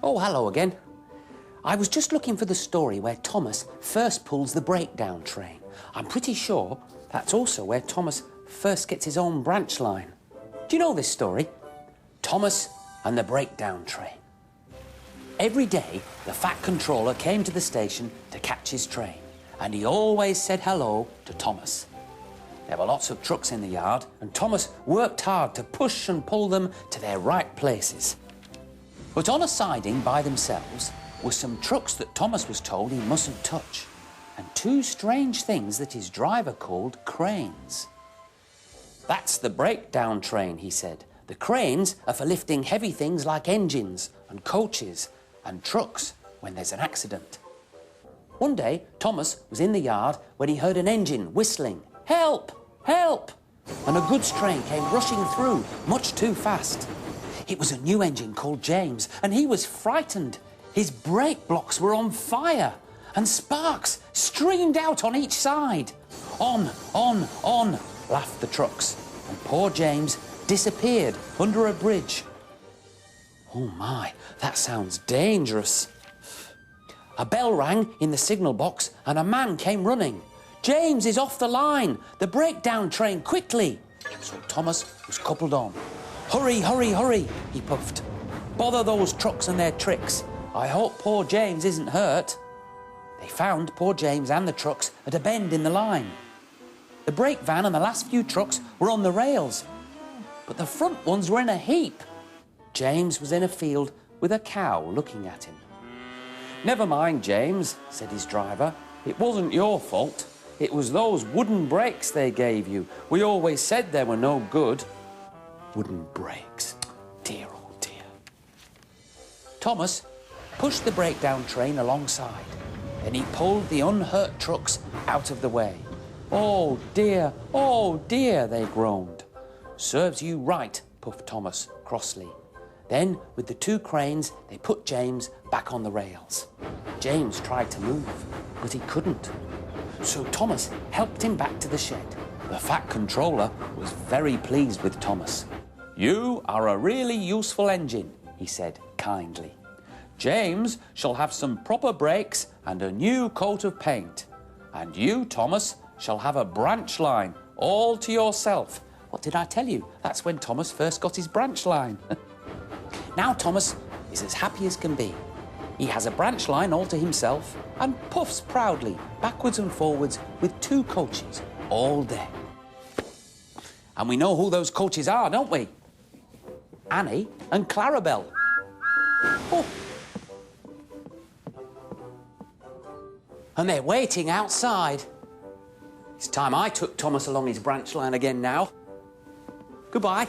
Oh, hello again. I was just looking for the story where Thomas first pulls the breakdown train. I'm pretty sure that's also where Thomas first gets his own branch line. Do you know this story? Thomas and the breakdown train. Every day, the Fat Controller came to the station to catch his train, and he always said hello to Thomas. There were lots of trucks in the yard, and Thomas worked hard to push and pull them to their right places. But on a siding by themselves were some trucks that Thomas was told he mustn't touch, and two strange things that his driver called cranes. That's the breakdown train, he said. The cranes are for lifting heavy things like engines and coaches and trucks when there's an accident. One day, Thomas was in the yard when he heard an engine whistling, "Help! Help!" and a goods train came rushing through, much too fast. It was a new engine called James, and he was frightened. His brake blocks were on fire, and sparks streamed out on each side. On, laughed the trucks, and poor James disappeared under a bridge. Oh my, that sounds dangerous. A bell rang in the signal box, and a man came running. "James is off the line! The breakdown train, quickly!" So Thomas was coupled on. "Hurry, hurry, hurry," he puffed. "Bother those trucks and their tricks. I hope poor James isn't hurt." They found poor James and the trucks at a bend in the line. The brake van and the last few trucks were on the rails, but the front ones were in a heap. James was in a field with a cow looking at him. "Never mind, James," said his driver. "It wasn't your fault. It was those wooden brakes they gave you. We always said they were no good." Wooden brakes. Dear, oh dear. Thomas pushed the breakdown train alongside. Then he pulled the unhurt trucks out of the way. "Oh dear, they groaned. "Serves you right," puffed Thomas crossly. Then, with the two cranes, they put James back on the rails. James tried to move, but he couldn't. So Thomas helped him back to the shed. The Fat Controller was very pleased with Thomas. "You are a really useful engine," he said kindly. "James shall have some proper brakes and a new coat of paint. And you, Thomas, shall have a branch line all to yourself." What did I tell you? That's when Thomas first got his branch line. Now Thomas is as happy as can be. He has a branch line all to himself and puffs proudly backwards and forwards with two coaches all day. And we know who those coaches are, don't we? Annie and Clarabelle. Oh. And they're waiting outside. It's time I took Thomas along his branch line again now. Goodbye.